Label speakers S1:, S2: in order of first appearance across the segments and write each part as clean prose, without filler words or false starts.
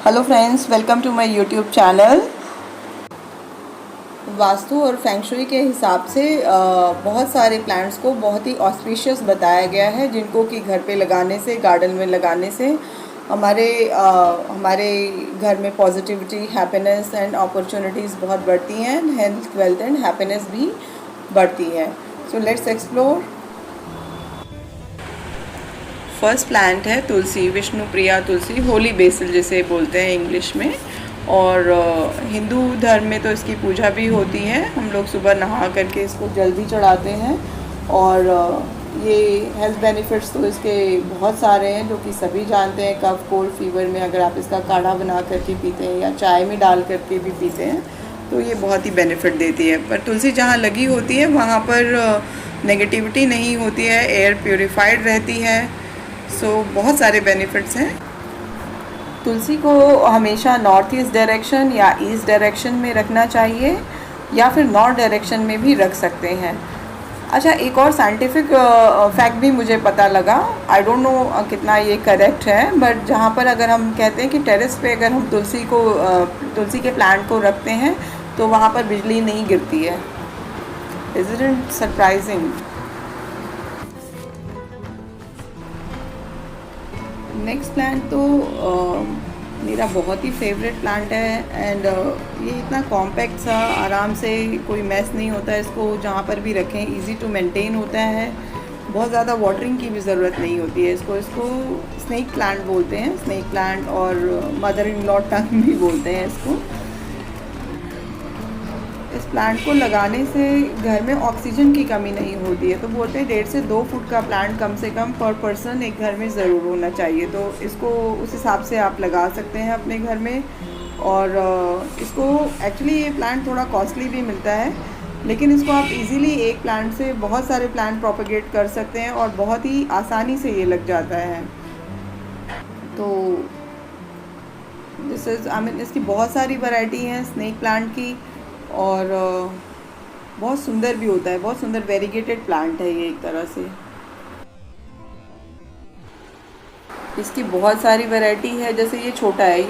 S1: Hello friends, welcome to my YouTube channel. Vastu और feng shui के हिसाब से बहुत सारे प्लांट्स को बहुत ही ऑस्पिशियस बताया गया है, जिनको कि घर पे लगाने से, गार्डन में लगाने से हमारे घर में पॉजिटिविटी, हैप्पीनेस एंड अपॉर्चुनिटीज़ बहुत बढ़ती हैं। हेल्थ, वेल्थ एंड हैप्पीनेस भी बढ़ती है। So let's explore. First plant है तुलसी, विष्णु प्रिया तुलसी, होली बेसिल जिसे बोलते हैं इंग्लिश में। और हिंदू धर्म में तो इसकी पूजा भी होती है। हम लोग सुबह नहा करके इसको जल्दी चढ़ाते हैं। और ये हेल्थ बेनिफिट्स तो इसके बहुत सारे हैं, जो कि सभी जानते हैं। कफ, कोल्ड, फीवर में अगर आप इसका काढ़ा बना करके पीते हैं या चाय में डाल करके भी पीते हैं तो ये बहुत ही बेनिफिट देती है। पर तुलसी जहाँ लगी होती है वहाँ पर नेगेटिविटी नहीं होती है, एयर प्योरीफाइड रहती है। बहुत सारे बेनिफिट्स हैं। तुलसी को हमेशा नॉर्थ ईस्ट डायरेक्शन या ईस्ट डायरेक्शन में रखना चाहिए, या फिर नॉर्थ डायरेक्शन में भी रख सकते हैं। अच्छा, एक और साइंटिफिक फैक्ट भी मुझे पता लगा। आई डोंट नो कितना ये करेक्ट है, बट जहाँ पर अगर हम कहते हैं कि टेरेस पे अगर हम तुलसी के प्लांट को रखते हैं तो वहाँ पर बिजली नहीं गिरती है। Is it surprising? Next plant तो मेरा बहुत ही फेवरेट प्लांट है। एंड ये इतना कॉम्पैक्ट सा, आराम से, कोई मैस नहीं होता है इसको जहाँ पर भी रखें, इजी टू मेंटेन होता है। बहुत ज़्यादा वाटरिंग की भी ज़रूरत नहीं होती है इसको स्नेक प्लांट बोलते हैं। स्नेक प्लांट और मदर इन लॉ टंग भी बोलते हैं इसको। इस प्लांट को लगाने से घर में ऑक्सीजन की कमी नहीं होती है। तो बोलते हैं 1.5 से 2 फुट का प्लांट कम से कम पर पर्सन एक घर में ज़रूर होना चाहिए। तो इसको उस हिसाब से आप लगा सकते हैं अपने घर में। और इसको एक्चुअली ये प्लांट थोड़ा कॉस्टली भी मिलता है, लेकिन इसको आप इजीली एक प्लांट से बहुत सारे प्लांट प्रोपेगेट कर सकते हैं और बहुत ही आसानी से ये लग जाता है। तो इसकी बहुत सारी वैरायटी हैं स्नेक प्लांट की। और बहुत सुंदर भी होता है, बहुत सुंदर वेरीगेटेड प्लांट है ये एक तरह से। इसकी बहुत सारी वैरायटी है। जैसे ये छोटा है,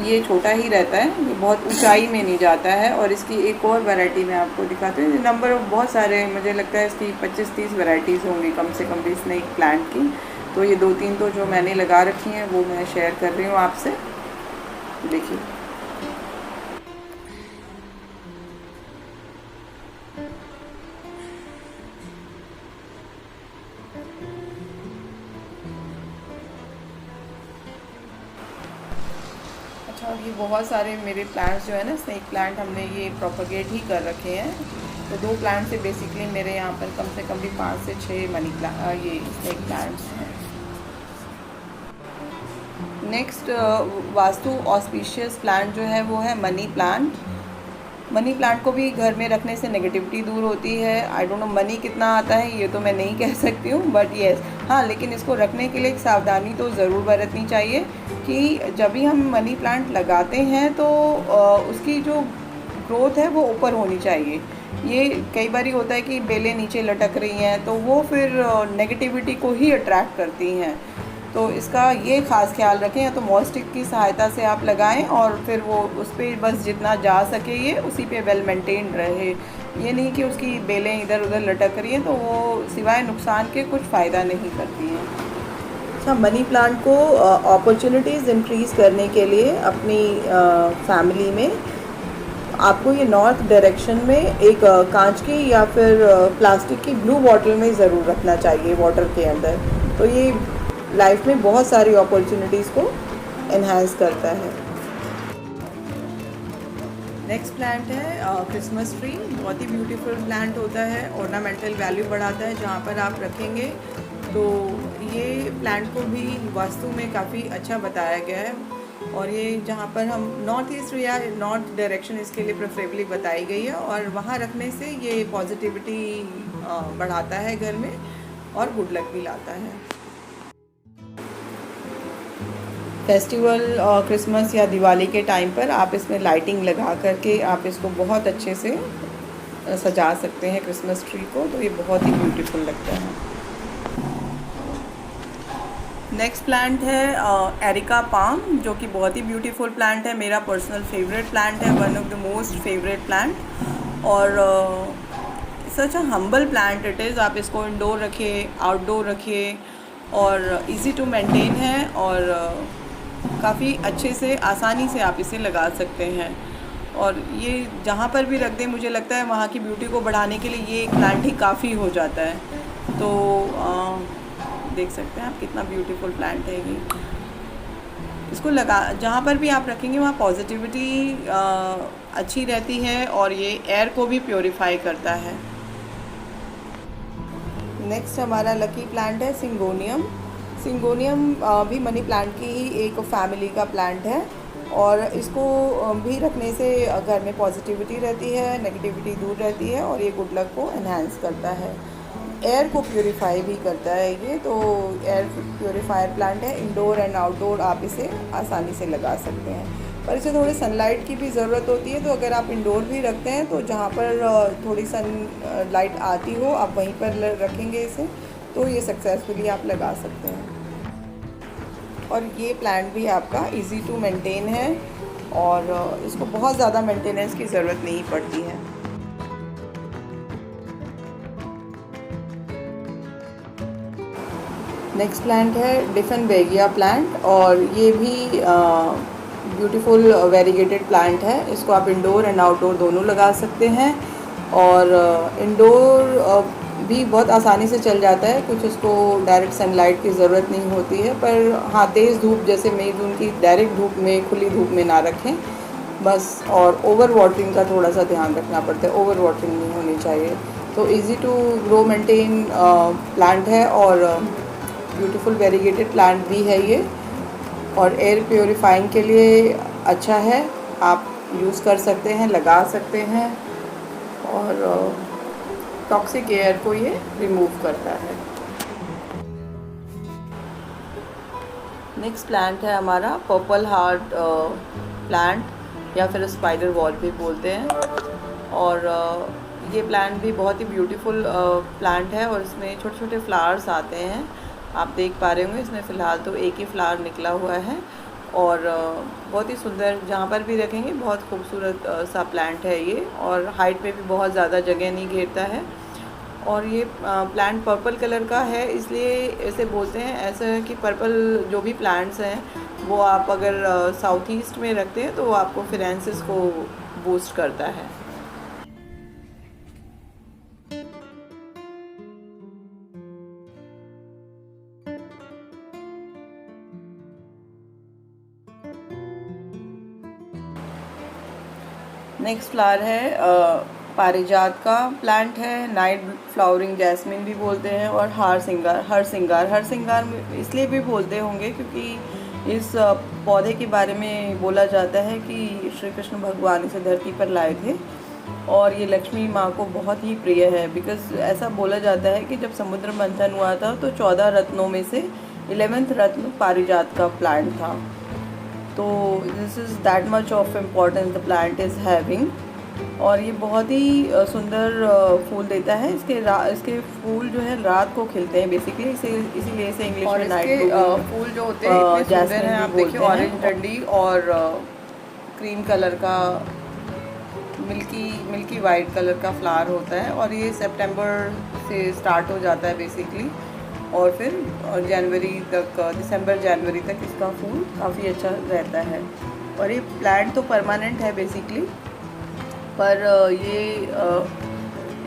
S1: ये छोटा ही रहता है, ये बहुत ऊंचाई में नहीं जाता है। और इसकी एक और वैरायटी मैं आपको दिखाती हूँ। नंबर ऑफ बहुत सारे, मुझे लगता है इसकी 25-30 वैरायटीज़ होंगी कम से कम भी स्नेक प्लांट की। तो ये 2-3 तो जो मैंने लगा रखी हैं वो मैं शेयर कर रही हूँ आपसे। देखिए, अच्छा, ये बहुत सारे मेरे प्लांट्स जो है ना, स्नेक प्लांट, हमने ये प्रोपगेट ही कर रखे हैं। तो 2 प्लांट से बेसिकली मेरे यहाँ पर कम से कम भी 5 से 6 ये स्नेक प्लांट्स हैं। नेक्स्ट वास्तु ऑस्पिशियस प्लांट जो है वो है मनी प्लांट। मनी प्लांट को भी घर में रखने से नेगेटिविटी दूर होती है। आई डोंट नो मनी कितना आता है ये तो मैं नहीं कह सकती हूँ, बट येस, हाँ, लेकिन इसको रखने के लिए एक सावधानी तो ज़रूर बरतनी चाहिए कि जब भी हम मनी प्लांट लगाते हैं तो उसकी जो ग्रोथ है वो ऊपर होनी चाहिए। ये कई बार होता है कि बेलें नीचे लटक रही हैं तो वो फिर नेगेटिविटी को ही अट्रैक्ट करती हैं। तो इसका ये ख़ास ख्याल रखें, या तो मॉस्टिक की सहायता से आप लगाएं और फिर वो उस पर बस जितना जा सके ये उसी पे वेल मेंटेन रहे। ये नहीं कि उसकी बेलें इधर उधर लटक रही हैं तो वो सिवाय नुकसान के कुछ फ़ायदा नहीं करती हैं। अच्छा, मनी प्लांट को अपॉर्चुनिटीज़ इंक्रीज़ करने के लिए अपनी फैमिली में आपको ये नॉर्थ डायरेक्शन में एक कांच की या फिर प्लास्टिक की ब्लू बॉटल में ज़रूर रखना चाहिए, वाटर के अंदर। तो ये लाइफ में बहुत सारी अपॉर्चुनिटीज़ को एनहांस करता है। नेक्स्ट प्लांट है क्रिसमस ट्री। बहुत ही ब्यूटीफुल प्लांट होता है, ऑर्नामेंटल वैल्यू बढ़ाता है जहाँ पर आप रखेंगे। तो ये प्लांट को भी वास्तु में काफ़ी अच्छा बताया गया है। और ये जहाँ पर हम नॉर्थ ईस्ट या नॉर्थ डायरेक्शन इसके लिए प्रेफरेबली बताई गई है, और वहाँ रखने से ये पॉजिटिविटी बढ़ाता है घर में और गुड लक भी लाता है। फेस्टिवल और क्रिसमस या दिवाली के टाइम पर आप इसमें लाइटिंग लगा करके आप इसको बहुत अच्छे से सजा सकते हैं क्रिसमस ट्री को। तो ये बहुत ही ब्यूटीफुल लगता है। नेक्स्ट प्लांट है एरिका पाम, जो कि बहुत ही ब्यूटीफुल प्लांट है, मेरा पर्सनल फेवरेट प्लांट है, one of the most favourite plant. और such a humble plant it is. आप इसको इंडोर रखिए, आउटडोर रखिए, और इजी टू मेंटेन है, और काफ़ी अच्छे से आसानी से आप इसे लगा सकते हैं। और ये जहाँ पर भी रख दें, मुझे लगता है वहाँ की ब्यूटी को बढ़ाने के लिए ये एक प्लांट ही काफ़ी हो जाता है। तो देख सकते हैं आप कितना ब्यूटीफुल प्लांट है ये। इसको लगा जहाँ पर भी आप रखेंगे वहाँ पॉजिटिविटी अच्छी रहती है, और ये एयर को भी प्योरीफाई करता है। नेक्स्ट हमारा लकी प्लांट है सिंगोनियम। सिंगोनियम भी मनी प्लांट की ही एक फैमिली का प्लांट है, और इसको भी रखने से घर में पॉजिटिविटी रहती है, नेगेटिविटी दूर रहती है, और ये गुड लक को एनहांस करता है। एयर को प्योरीफाई भी करता है ये, तो एयर प्योरीफायर प्लांट है। इंडोर एंड आउटडोर आप इसे आसानी से लगा सकते हैं, पर इसे थोड़ी सनलाइट की भी ज़रूरत होती है। तो अगर आप इंडोर भी रखते हैं तो जहाँ पर थोड़ी सन लाइट आती हो आप वहीं पर रखेंगे इसे, तो ये सक्सेसफुली आप लगा सकते हैं। और ये प्लांट भी आपका इजी टू मेंटेन है, और इसको बहुत ज़्यादा मेंटेनेंस की ज़रूरत नहीं पड़ती है। नेक्स्ट प्लांट है डिफेनबेगिया प्लांट, और ये भी ब्यूटीफुल वेरीगेटेड प्लांट है। इसको आप इंडोर एंड आउटडोर दोनों लगा सकते हैं, और इंडोर भी बहुत आसानी से चल जाता है, कुछ इसको डायरेक्ट सनलाइट की ज़रूरत नहीं होती है। पर हाँ, तेज़ धूप जैसे मई जून की डायरेक्ट धूप में, खुली धूप में ना रखें बस। और ओवर वाटरिंग का थोड़ा सा ध्यान रखना पड़ता है, ओवर वाटरिंग नहीं होनी चाहिए। तो easy to grow maintain plant है, और ब्यूटीफुल वेरीगेटेड प्लांट भी है ये, और एयर प्योरीफाइंग के लिए अच्छा है, आप यूज़ कर सकते हैं, लगा सकते हैं, और टॉक्सिक एयर को ये रिमूव करता है। नेक्स्ट प्लांट है हमारा पर्पल हार्ट प्लांट, या फिर स्पाइडर वॉल भी बोलते हैं। और ये प्लांट भी बहुत ही ब्यूटीफुल प्लांट है, और इसमें छोटे छोटे फ्लावर्स आते हैं, आप देख पा रहे होंगे। इसमें फ़िलहाल तो एक ही फ्लावर निकला हुआ है, और बहुत ही सुंदर, जहाँ पर भी रखेंगे बहुत खूबसूरत सा प्लांट है ये, और हाइट पे भी बहुत ज़्यादा जगह नहीं घेरता है। और ये प्लांट पर्पल कलर का है, इसलिए ऐसे बोलते हैं, ऐसा है कि पर्पल जो भी प्लांट्स हैं वो आप अगर साउथ ईस्ट में रखते हैं तो वो आपको फिनेंसेस को बूस्ट करता है। नेक्स्ट फ्लावर है पारिजात का प्लांट है, नाइट फ्लावरिंग जैस्मिन भी बोलते हैं, और हर सिंगार इसलिए भी बोलते होंगे क्योंकि इस पौधे के बारे में बोला जाता है कि श्री कृष्ण भगवान इसे धरती पर लाए थे, और ये लक्ष्मी माँ को बहुत ही प्रिय है। बिकॉज़ ऐसा बोला जाता है कि जब समुद्र मंथन हुआ था तो 14 रत्नों में से 11th रत्न पारिजात का प्लांट था। तो this is that much of importance the plant is having. और ये बहुत ही सुंदर फूल देता है। इसके फूल जो है रात को खिलते हैं बेसिकली, इसीलिए इसे इंग्लिश में नाइट फूल जो होते हैं इतने सुंदर हैं, आप देखिए ऑरेंज डंडी और क्रीम कलर का मिल्की वाइट कलर का फ्लावर होता है, और ये सितंबर से स्टार्ट हो जाता है बेसिकली, और फिर जनवरी तक, दिसंबर जनवरी तक इसका फूल काफ़ी अच्छा रहता है। और ये प्लांट तो परमानेंट है बेसिकली, पर ये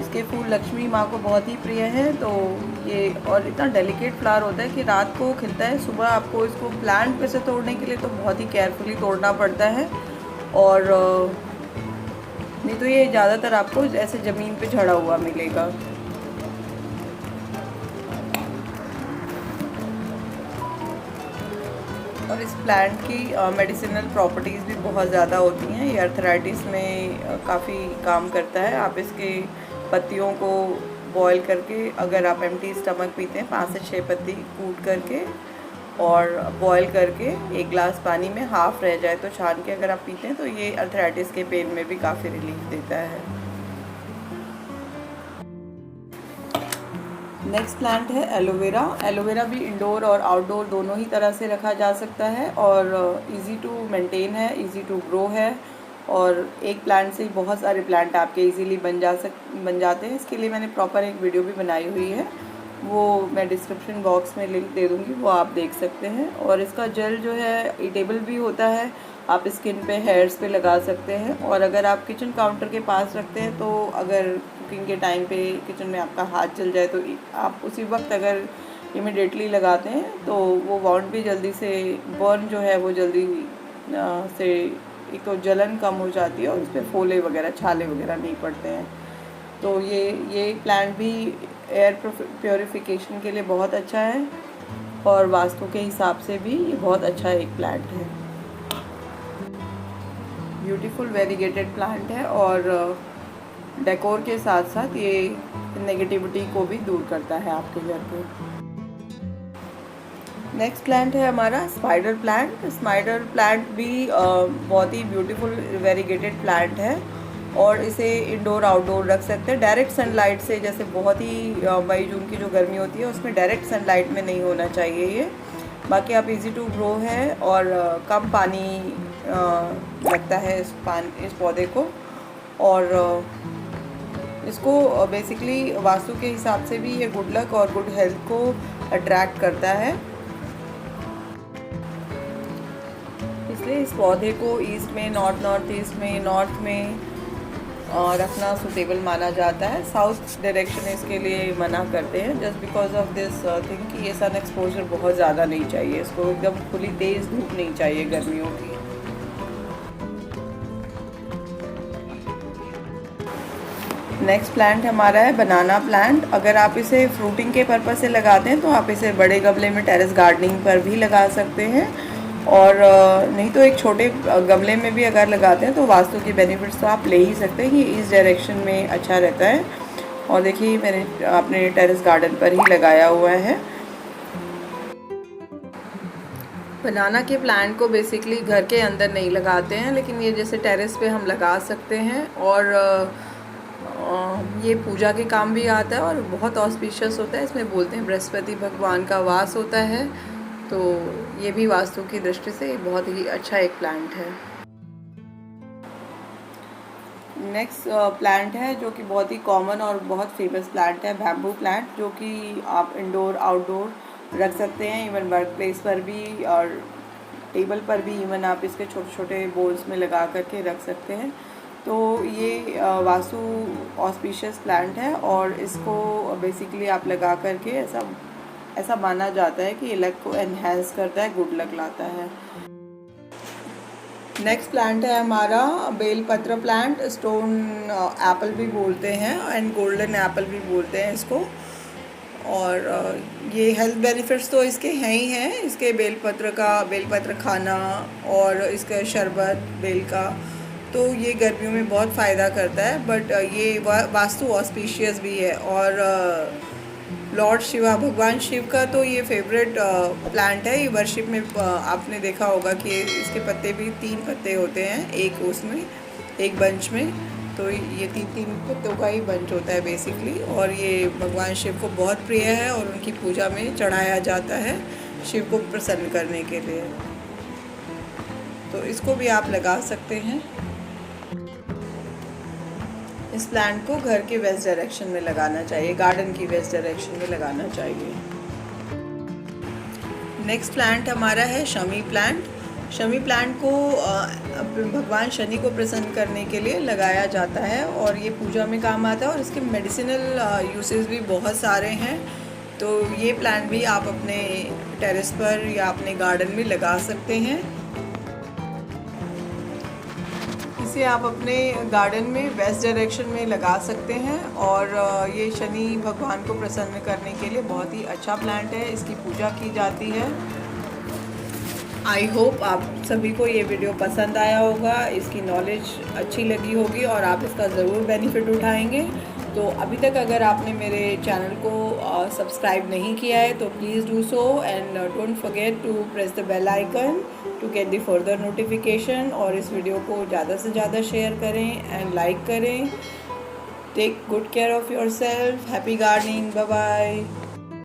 S1: इसके फूल लक्ष्मी माँ को बहुत ही प्रिय है। तो ये और इतना डेलिकेट फ्लावर होता है कि रात को खिलता है, सुबह आपको इसको प्लांट पे से तोड़ने के लिए तो बहुत ही केयरफुली तोड़ना पड़ता है, और नहीं तो ये ज़्यादातर आपको ऐसे ज़मीन पे झड़ा हुआ मिलेगा। और इस प्लांट की मेडिसिनल प्रॉपर्टीज़ भी बहुत ज़्यादा होती हैं। ये अर्थराइटिस में काफ़ी काम करता है। आप इसके पत्तियों को बॉईल करके, अगर आप एम्प्टी स्टमक पीते हैं, 5 से 6 पत्ती कूट करके और बॉईल करके 1 गिलास पानी में हाफ़ रह जाए तो छान के अगर आप पीते हैं तो ये अर्थराइटिस के पेन में भी काफ़ी रिलीफ देता है। नेक्स्ट प्लांट है एलोवेरा। एलोवेरा भी इंडोर और आउटडोर दोनों ही तरह से रखा जा सकता है और इजी टू मेंटेन है, इजी टू ग्रो है और एक प्लांट से ही बहुत सारे प्लांट आपके इजीली बन जाते हैं। इसके लिए मैंने प्रॉपर एक वीडियो भी बनाई हुई है, वो मैं डिस्क्रिप्शन बॉक्स में लिंक दे दूँगी, वो आप देख सकते हैं। और इसका जेल जो है ईटेबल भी होता है, आप स्किन पे, हेयर्स पे लगा सकते हैं। और अगर आप किचन काउंटर के पास रखते हैं तो अगर कुकिंग के टाइम पे किचन में आपका हाथ जल जाए तो आप उसी वक्त अगर इमिडिएटली लगाते हैं तो वो वाउंड भी जल्दी से, बर्न जो है वो जल्दी से, एक तो जलन कम हो जाती है और उस पर फोले वगैरह, छाले वगैरह नहीं पड़ते हैं। तो ये प्लांट भी एयर प्योरीफिकेशन के लिए बहुत अच्छा है और वास्तु के हिसाब से भी ये बहुत अच्छा एक प्लांट है। ब्यूटीफुल वेरीगेटेड प्लांट है और डेकोर के साथ साथ ये नेगेटिविटी को भी दूर करता है आपके घर पे। नेक्स्ट प्लांट है हमारा स्पाइडर प्लांट। स्पाइडर प्लांट भी बहुत ही ब्यूटीफुल वेरीगेटेड प्लांट है और इसे इंडोर आउटडोर रख सकते हैं। डायरेक्ट सनलाइट से, जैसे बहुत ही मई जून की जो गर्मी होती है उसमें डायरेक्ट सनलाइट में नहीं होना चाहिए ये। बाकी आप इजी टू ग्रो है और कम पानी लगता है इस पौधे को और इसको बेसिकली वास्तु के हिसाब से भी ये गुड लक और गुड हेल्थ को अट्रैक्ट करता है, इसलिए इस पौधे को ईस्ट में, नॉर्थ ईस्ट में, नॉर्थ में रखना सुटेबल माना जाता है। साउथ डायरेक्शन इसके लिए मना करते हैं just because of this thing कि ये सन एक्सपोजर बहुत ज़्यादा नहीं चाहिए, इसको एकदम खुली तेज़ धूप नहीं चाहिए गर्मियों की। नेक्स्ट प्लांट हमारा है बनाना प्लांट। अगर आप इसे फ्रूटिंग के पर्पज़ से लगाते हैं तो आप इसे बड़े गमले में टेरेस गार्डनिंग पर भी लगा सकते हैं और नहीं तो एक छोटे गमले में भी अगर लगाते हैं तो वास्तु के बेनिफिट्स तो आप ले ही सकते हैं कि इस डायरेक्शन में अच्छा रहता है। और देखिए मैंने अपने टेरेस गार्डन पर ही लगाया हुआ है। बनाना के प्लांट को बेसिकली घर के अंदर नहीं लगाते हैं, लेकिन ये जैसे टेरेस पे हम लगा सकते हैं और ये पूजा के काम भी आता है और बहुत ऑस्पिशियस होता है। इसमें बोलते हैं बृहस्पति भगवान का वास होता है, तो ये भी वास्तु की दृष्टि से बहुत ही अच्छा एक प्लांट है। नेक्स्ट प्लांट है जो कि बहुत ही कॉमन और बहुत फेमस प्लांट है, बैम्बू प्लांट, जो कि आप इंडोर आउटडोर रख सकते हैं, इवन वर्क प्लेस पर भी और टेबल पर भी, इवन आप इसके छोटे छोटे बोल्स में लगा करके रख सकते हैं। तो ये वास्तु ऑस्पिशियस प्लांट है और इसको बेसिकली आप लगा करके ऐसा माना जाता है कि ये लक को एनहेंस करता है, गुड लक लाता है। नेक्स्ट प्लांट है हमारा बेलपत्र प्लांट। स्टोन एप्पल भी बोलते हैं एंड गोल्डन एप्पल भी बोलते हैं इसको। और ये हेल्थ बेनिफिट्स तो इसके हैं ही हैं, इसके बेलपत्र खाना और इसका शरबत बेल का, तो ये गर्मियों में बहुत फ़ायदा करता है। बट ये वास्तु ऑस्पिशियस भी है और लॉर्ड शिवा, भगवान शिव का तो ये फेवरेट प्लांट है। ये वर्शिप में आपने देखा होगा कि इसके पत्ते भी 3 पत्ते होते हैं एक उसमें, एक बंच में, तो ये 3 पत्तों का ही बंच होता है बेसिकली। और ये भगवान शिव को बहुत प्रिय है और उनकी पूजा में चढ़ाया जाता है शिव को प्रसन्न करने के लिए। तो इसको भी आप लगा सकते हैं। इस प्लांट को घर के वेस्ट डायरेक्शन में लगाना चाहिए, गार्डन की वेस्ट डायरेक्शन में लगाना चाहिए। नेक्स्ट प्लांट हमारा है शमी प्लांट। शमी प्लांट को भगवान शनि को प्रसन्न करने के लिए लगाया जाता है और ये पूजा में काम आता है और इसके मेडिसिनल यूसेस भी बहुत सारे हैं। तो ये प्लांट भी आप अपने टेरेस पर या अपने गार्डन में लगा सकते हैं। इसे आप अपने गार्डन में वेस्ट डायरेक्शन में लगा सकते हैं और ये शनि भगवान को प्रसन्न करने के लिए बहुत ही अच्छा प्लांट है, इसकी पूजा की जाती है। आई होप आप सभी को ये वीडियो पसंद आया होगा, इसकी नॉलेज अच्छी लगी होगी और आप इसका ज़रूर बेनिफिट उठाएंगे। तो अभी तक अगर आपने मेरे चैनल को सब्सक्राइब नहीं किया है तो please do so and don't forget to press the bell icon to get the further notification. और इस वीडियो को ज़्यादा से ज़्यादा शेयर करें एंड लाइक करें take good care of your self. Happy gardening. Bye bye.